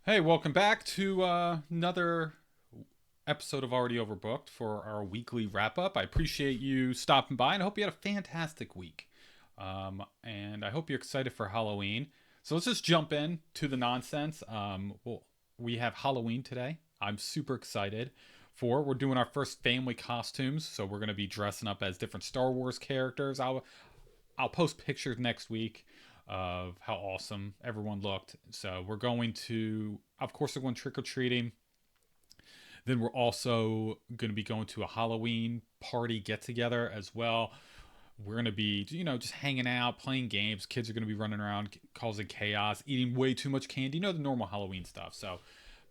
Hey, welcome back to another episode of Already Overbooked for our weekly wrap up. I appreciate you stopping by and I hope you had a fantastic week. And I hope you're excited for Halloween. So let's just jump in to the nonsense. We have Halloween today. I'm super excited for. We're doing our first family costumes, so we're going to be dressing up as different Star Wars characters. I'll post pictures next week of how awesome everyone looked. So we're going to, of course, we're going trick or treating. Then we're also going to be going to a Halloween party get together as well. We're going to be, just hanging out, playing games. Kids are going to be running around causing chaos, eating way too much candy. The normal Halloween stuff. So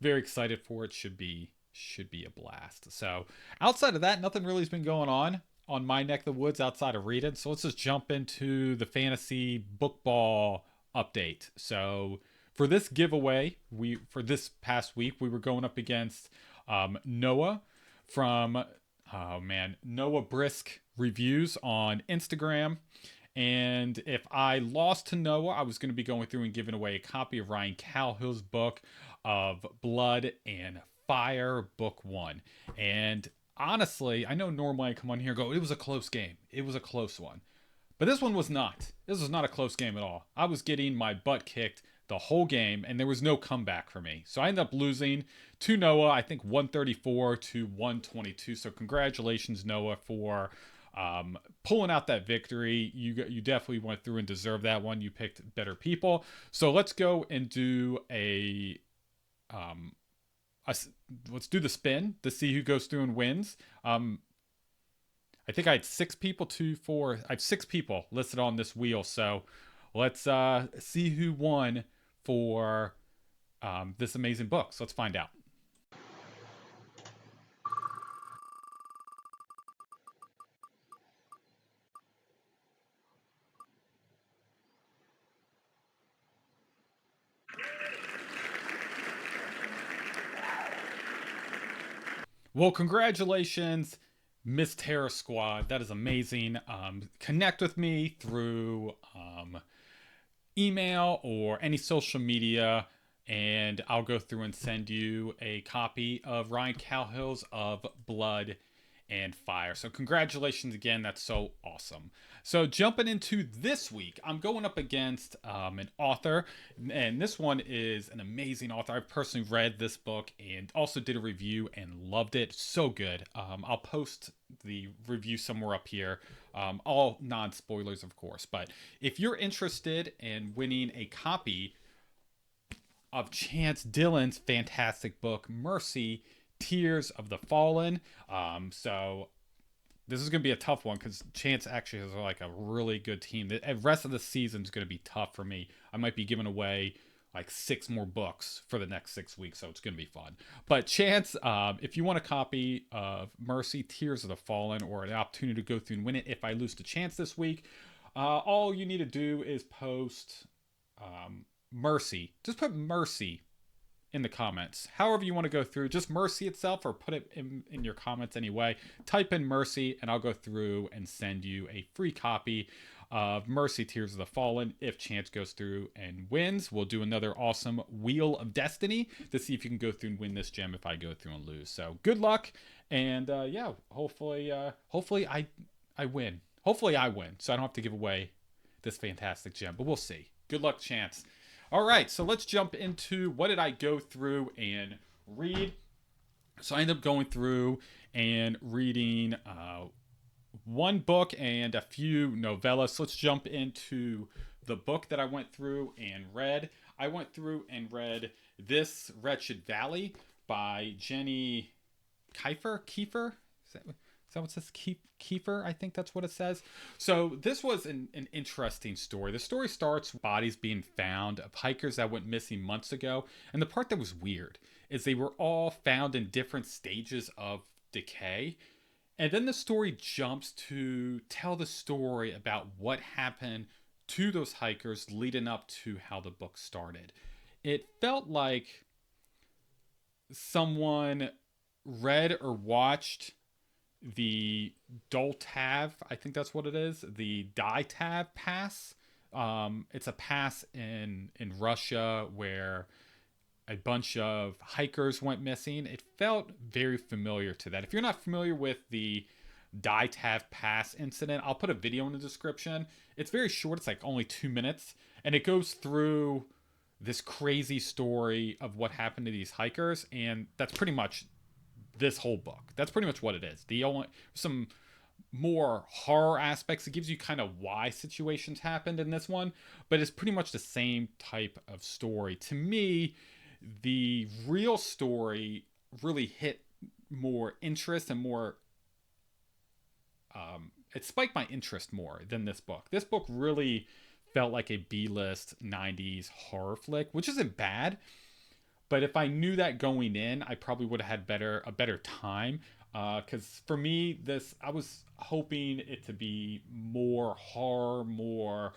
very excited for it. Should be a blast. So outside of that, nothing really has been going on my neck of the woods outside of reading. So let's just jump into the fantasy book ball update. So for this giveaway, for this past week, we were going up against Noah from Noah Brisk Reviews on Instagram. And if I lost to Noah, I was going to be going through and giving away a copy of Ryan Calhill's book of Blood and Fire, Book One. And honestly, I know normally I come on here and go, it was a close game. It was a close one. But this one was not. This was not a close game at all. I was getting my butt kicked the whole game, and there was no comeback for me. So I ended up losing to Noah, I think 134 to 122. So congratulations, Noah, for pulling out that victory. You definitely went through and deserved that one. You picked better people. So let's go and do um, let's do the spin to see who goes through and wins. I think I had six people, I have six people listed on this wheel. So let's see who won for this amazing book. So let's find out. Well, congratulations, Miss Terror Squad. That is amazing. Connect with me through email or any social media, and I'll go through and send you a copy of Ryan Calhill's of Blood and Fire. So congratulations again. That's so awesome. So jumping into this week, I'm going up against an author, and this one is an amazing author. I've personally read this book and also did a review and loved it. So good. I'll post the review somewhere up here. All non-spoilers, of course. But if you're interested in winning a copy of Chance Dillon's fantastic book, Mercy, Tears of the Fallen. So this is going to be a tough one because Chance actually has like a really good team. The rest of the season is going to be tough for me. I might be giving away like six more books for the next 6 weeks, so it's going to be fun. But Chance, if you want a copy of Mercy, Tears of the Fallen, or an opportunity to go through and win it if I lose to Chance this week, all you need to do is post Mercy. Just put Mercy in the comments. However you want to go through, just Mercy itself or put it in your comments anyway. Type in Mercy and I'll go through and send you a free copy of Mercy Tears of the Fallen. If Chance goes through and wins, we'll do another awesome Wheel of Destiny to see if you can go through and win this gem if I go through and lose. So good luck, and yeah, hopefully I win. Hopefully I win, so I don't have to give away this fantastic gem, but we'll see. Good luck, Chance. All right, so let's jump into what did I go through and read. So I ended up going through and reading one book and a few novellas. So let's jump into the book that I went through and read. I went through and read This Wretched Valley by Jenny Kiefer. Is that what it says? Kiefer, I think that's what it says. So this was an interesting story. The story starts with bodies being found of hikers that went missing months ago. And the part that was weird is they were all found in different stages of decay. And then the story jumps to tell the story about what happened to those hikers leading up to how the book started. It felt like someone read or watched the Doltav, I think that's what it is, the Daitav Pass. It's a pass in Russia where a bunch of hikers went missing. It felt very familiar to that. If you're not familiar with the Tav Pass incident, I'll put a video in the description. It's very short, it's like only 2 minutes, and it goes through this crazy story of what happened to these hikers, and that's pretty much this whole book. That's pretty much what it is. The only some more horror aspects. It gives you kind of why situations happened in this one, but it's pretty much the same type of story. To me, the real story really hit more interest and more it spiked my interest more than this book. This book really felt like a B-list 90s horror flick, which isn't bad, but if I knew that going in, I probably would have had a better time. Because for me, I was hoping it to be more horror, more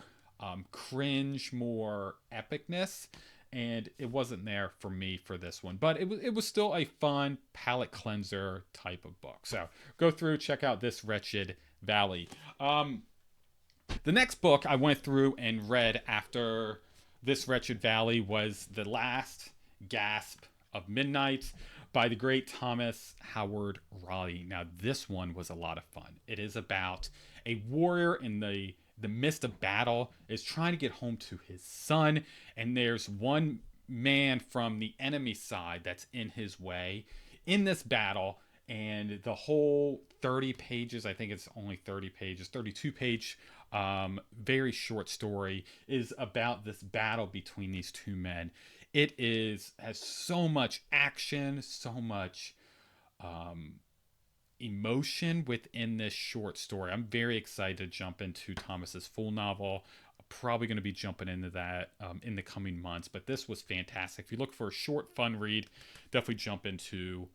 cringe, more epicness, and it wasn't there for me for this one. But it was still a fun palate cleanser type of book. So go through, check out this Wretched Valley. The next book I went through and read after this Wretched Valley was The Last Gasp of Midnight by the great Thomas Howard Raleigh. Now, this one was a lot of fun. It is about a warrior in the midst of battle is trying to get home to his son, and there's one man from the enemy side that's in his way in this battle, and the whole 30 pages, I think it's only 30 pages, 32 page, very short story is about this battle between these two men. It has so much action, so much emotion within this short story. I'm very excited to jump into Thomas's full novel. I'm probably going to be jumping into that in the coming months, but this was fantastic. If you look for a short, fun read, definitely jump into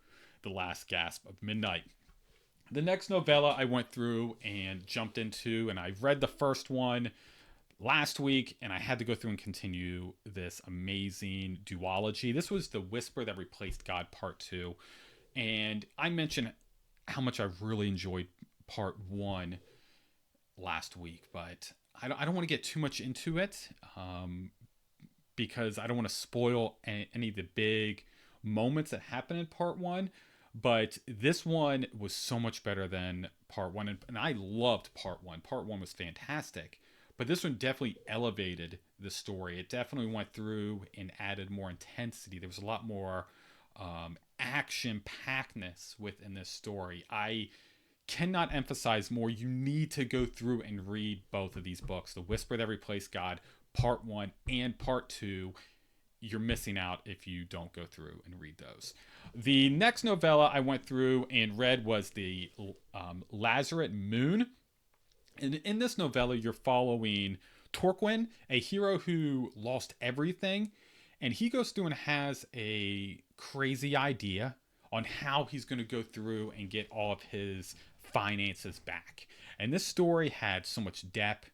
The Last Gasp of Midnight. The next novella I went through and jumped into, and I read the first one last week, and I had to go through and continue this amazing duology. This was The Whisper That Replaced God Part 2, and I mentioned how much I really enjoyed Part 1 last week, but I don't want to get too much into it because I don't want to spoil any of the big moments that happen in Part 1. But this one was so much better than Part 1, and I loved Part 1. Part 1 was fantastic, but this one definitely elevated the story. It definitely went through and added more intensity. There was a lot more action-packedness within this story. I cannot emphasize more. You need to go through and read both of these books, The Whisper That Replaced God, Part 1 and Part 2. You're missing out if you don't go through and read those. The next novella I went through and read was the Lazarate Moon. And in this novella, you're following Torquin, a hero who lost everything. And he goes through and has a crazy idea on how he's going to go through and get all of his finances back. And this story had so much depth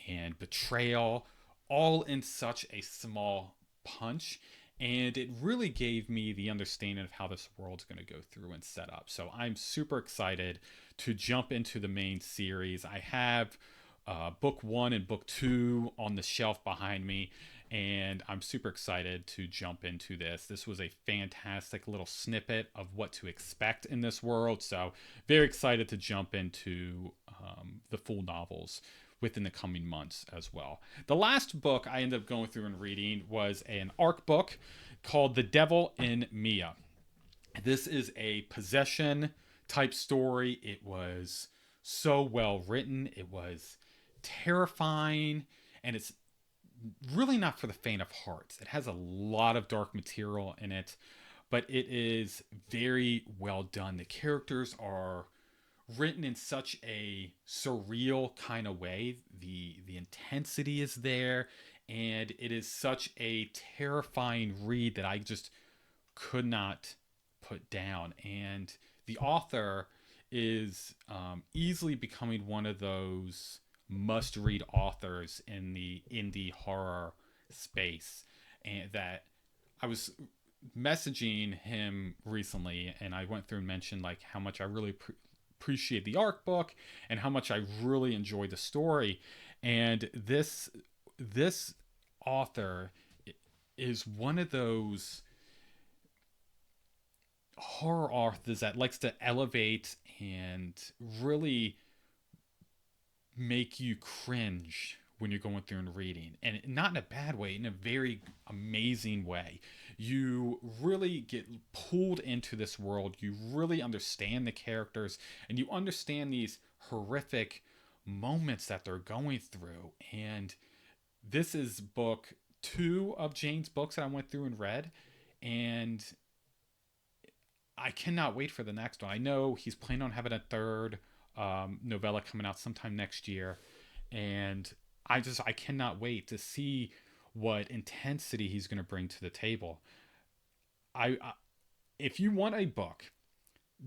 and betrayal, all in such a small punch, and it really gave me the understanding of how this world's going to go through and set up. So I'm super excited to jump into the main series. I have book 1 and book 2 on the shelf behind me, and I'm super excited to jump into this. This was a fantastic little snippet of what to expect in this world, so very excited to jump into the full novels within the coming months as well. The last book I ended up going through and reading was an ARC book called The Devil in Mia. This is a possession type story. It was so well written. It was terrifying, and it's really not for the faint of heart. It has a lot of dark material in it, but it is very well done. The characters are written in such a surreal kind of way. The intensity is there, and it is such a terrifying read that I just could not put down. And the author is easily becoming one of those must-read authors in the indie horror space, and that I was messaging him recently, and I went through and mentioned like how much I really appreciate the ARC book and how much I really enjoyed the story. And this author is one of those horror authors that likes to elevate and really make you cringe when you're going through and reading, and not in a bad way, in a very amazing way. You really get pulled into this world, you really understand the characters, and you understand these horrific moments that they're going through. And this is book 2 of Jane's books that I went through and read, and I cannot wait for the next one. I know he's planning on having a third novella coming out sometime next year, and I cannot wait to see what intensity he's going to bring to the table. I if you want a book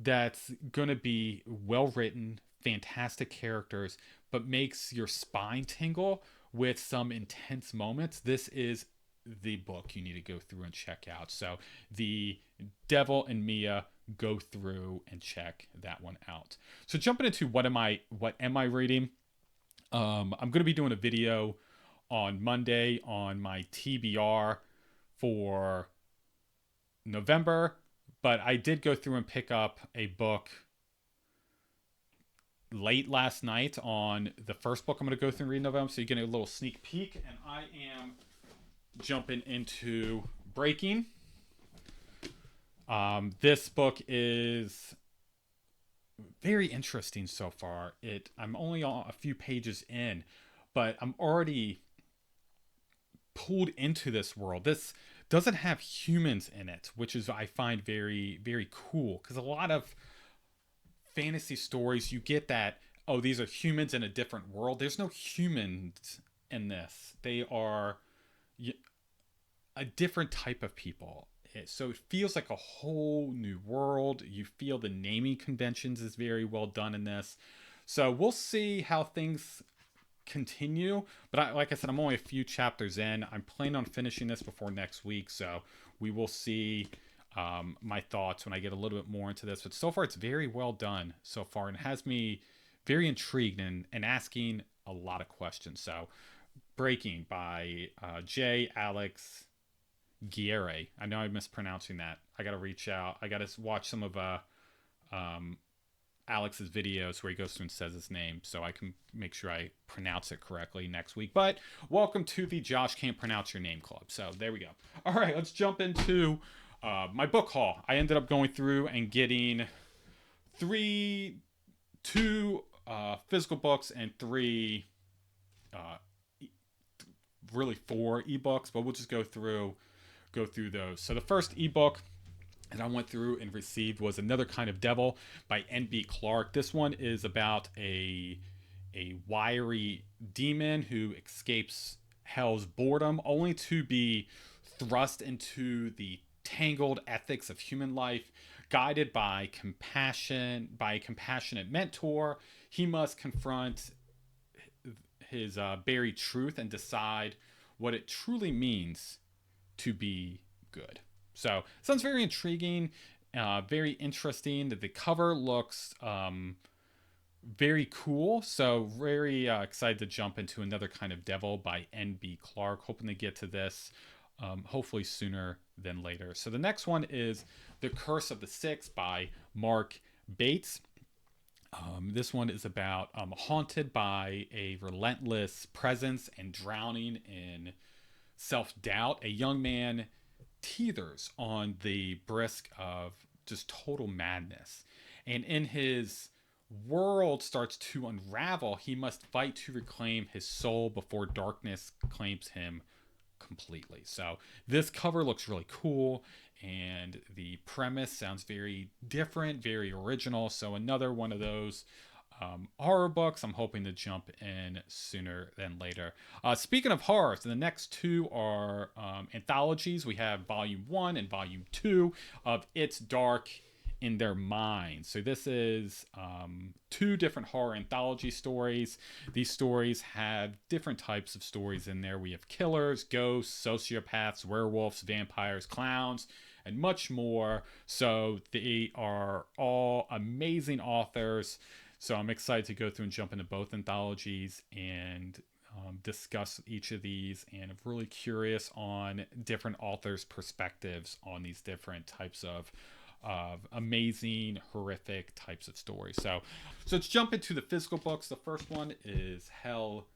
that's going to be well written, fantastic characters, but makes your spine tingle with some intense moments, this is the book you need to go through and check out. So, The Devil and Mia, go through and check that one out. So, jumping into what am I reading? I'm going to be doing a video on Monday on my TBR for November, but I did go through and pick up a book late last night on the first book I'm going to go through and read in November, so you're getting a little sneak peek, and I am jumping into Breaking. This book is very interesting so far. I'm only a few pages in, but I'm already pulled into this world. This doesn't have humans in it, which is I find very, very cool, because a lot of fantasy stories you get that, oh, these are humans in a different world. There's no humans in this. They are a different type of people. So it feels like a whole new world. You feel the naming conventions is very well done in this. So we'll see how things continue. But like I said, I'm only a few chapters in. I'm planning on finishing this before next week. So we will see my thoughts when I get a little bit more into this. But so far, it's very well done so far, and has me very intrigued and asking a lot of questions. So Breaking by J. Alex Guerre. I know I'm mispronouncing that. I got to reach out. I got to watch some of Alex's videos where he goes through and says his name, so I can make sure I pronounce it correctly next week. But welcome to the Josh Can't Pronounce Your Name Club. So there we go. All right, let's jump into my book haul. I ended up going through and getting two physical books and really 4 ebooks, but we'll just go through those. So the first ebook that I went through and received was Another Kind of Devil by N.B. Clark. This one is about a wiry demon who escapes hell's boredom only to be thrust into the tangled ethics of human life. Guided by a compassionate mentor, he must confront his buried truth and decide what it truly means to be good. So sounds very intriguing, very interesting. The cover looks very cool. So very excited to jump into Another Kind of Devil by N.B. Clark. Hoping to get to this hopefully sooner than later. So the next one is The Curse of the Six by Mark Bates. This one is about haunted by a relentless presence and drowning in self-doubt. A young man teeters on the brink of just total madness, and in his world starts to unravel. He must fight to reclaim his soul before darkness claims him completely. So this cover looks really cool, and the premise sounds very different, very original. So another one of those horror books I'm hoping to jump in sooner than later. Speaking of horror, so the next 2 are anthologies. We have Volume 1 and Volume 2 of It's Dark in Their Minds. So this is 2 different horror anthology stories. These stories have different types of stories in there. We have killers, ghosts, sociopaths, werewolves, vampires, clowns, and much more. So they are all amazing authors. So I'm excited to go through and jump into both anthologies and discuss each of these, and I'm really curious on different authors' perspectives on these different types of of amazing, horrific types of stories. So let's jump into the physical books. The first one is Hell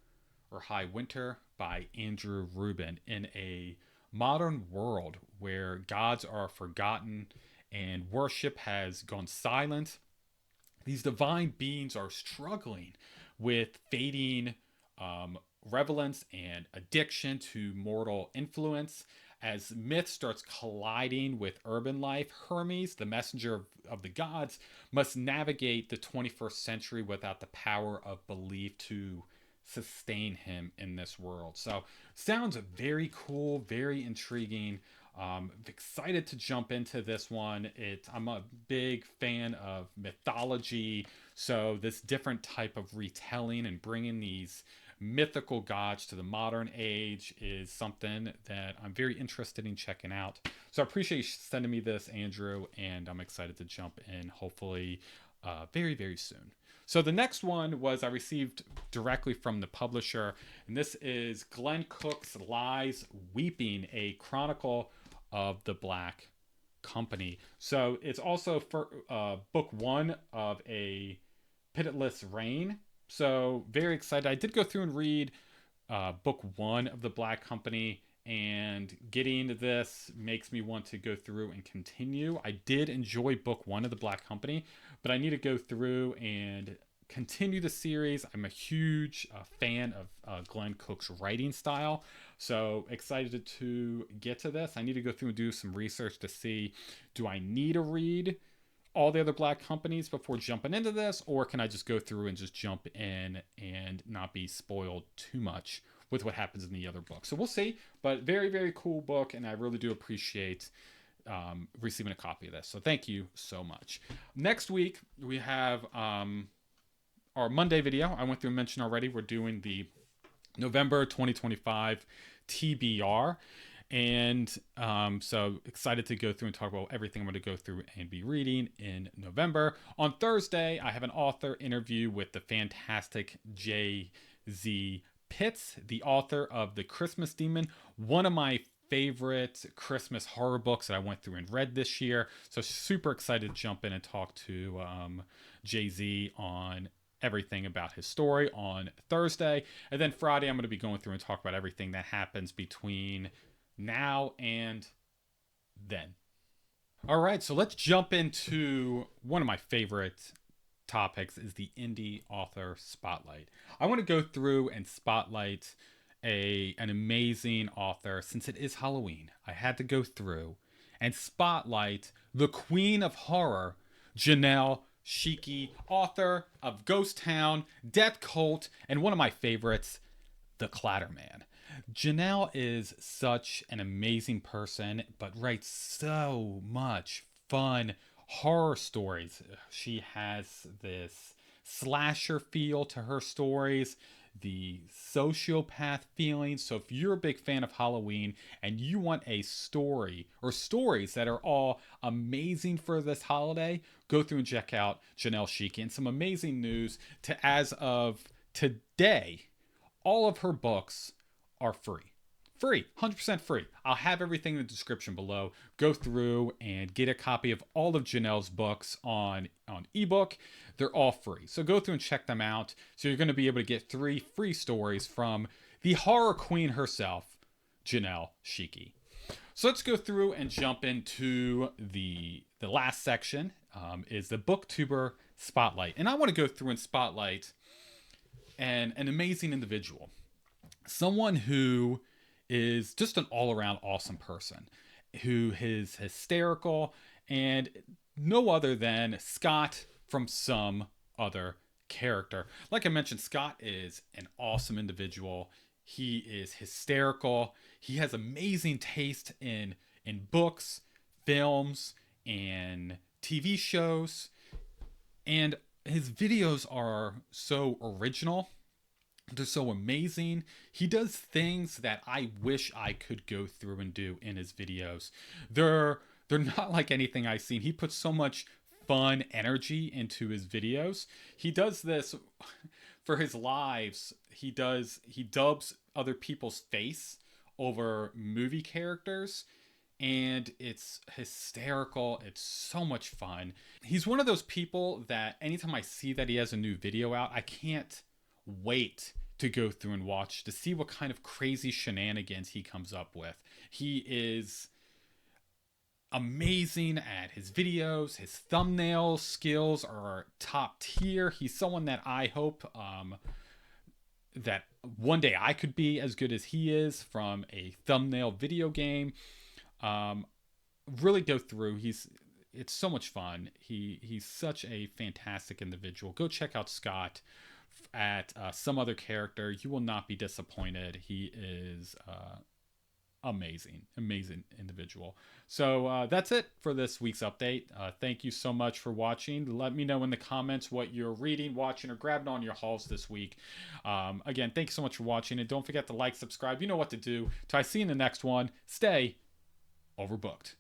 or High Winter by Andrew Rubin. In a modern world where gods are forgotten and worship has gone silent, these divine beings are struggling with fading relevance and addiction to mortal influence. As myth starts colliding with urban life, Hermes, the messenger of the gods, must navigate the 21st century without the power of belief to sustain him in this world. So, sounds very cool, very intriguing. Excited to jump into this one. I'm a big fan of mythology, so this different type of retelling and bringing these mythical gods to the modern age is something that I'm very interested in checking out. So I appreciate you sending me this, Andrew, and I'm excited to jump in hopefully very, very soon. So the next one was I received directly from the publisher, and this is Glenn Cook's Lies Weeping, a chronicle of the Black Company. So it's also for book one of a Pitiless Reign. So very excited. I did go through and read book one of the Black Company, and getting into this makes me want to go through and continue. I did enjoy book one of the Black Company, but I need to go through and continue the series. I'm a huge fan of Glenn Cook's writing style, so excited to get to this. I need to go through and do some research to see, do I need to read all the other Black Companies before jumping into this, or can I just go through and just jump in and not be spoiled too much with what happens in the other books? So we'll see, but very, very cool book, and I really do appreciate receiving a copy of this. So thank you so much. Next week, we have our Monday video. I went through and mentioned already, we're doing the November 2025 TBR. And so excited to go through and talk about everything I'm going to go through and be reading in November. On Thursday, I have an author interview with the fantastic J.Z. Pitts, the author of The Christmas Demon, one of my favorite Christmas horror books that I went through and read this year. So super excited to jump in and talk to Jay-Z on everything about his story on Thursday. And then Friday, I'm going to be going through and talk about everything that happens between now and then. All right, so let's jump into one of my favorite topics is the indie author spotlight. I want to go through and spotlight an amazing author. Since it is Halloween, I had to go through and spotlight the queen of horror, Janelle Shiki, author of Ghost Town, Death Cult, and one of my favorites, The Clatterman. Janelle is such an amazing person, but writes so much fun horror stories. She has this slasher feel to her stories, the sociopath feeling. So if you're a big fan of Halloween and you want a story or stories that are all amazing for this holiday, go through and check out Janelle Shiki. And some amazing news as of today, all of her books are free. Free, 100% free. I'll have everything in the description below. Go through and get a copy of all of Janelle's books on ebook. They're all free. So go through and check them out. So you're going to be able to get 3 free stories from the horror queen herself, Janelle Shiki. So let's go through and jump into the last section, is the BookTuber Spotlight. And I want to go through and spotlight an amazing individual. Someone who is just an all-around awesome person, who is hysterical, and no other than Scott from Some Other Character. Like I mentioned, Scott is an awesome individual. He is hysterical. He has amazing taste in books, films, and TV shows. And his videos are so original. They're so amazing. He does things that I wish I could go through and do in his videos. They're not like anything I've seen. He puts so much fun energy into his videos. He does this for his lives. He dubs other people's face over movie characters, and it's hysterical. It's so much fun. He's one of those people that anytime I see that he has a new video out, I can't wait to go through and watch to see what kind of crazy shenanigans he comes up with. He is amazing at his videos. His thumbnail skills are top tier. He's someone that I hope that one day I could be as good as he is from a thumbnail video game. Really go through. It's so much fun. He's such a fantastic individual. Go check out Scott at Some Other Character. You will not be disappointed. He is amazing individual. So that's it for this week's update. Thank you so much for watching. Let me know in the comments what you're reading, watching, or grabbing on your hauls this week. Again, thanks so much for watching, and don't forget to like, subscribe. You know what to do. Till I see you in the next one. Stay overbooked.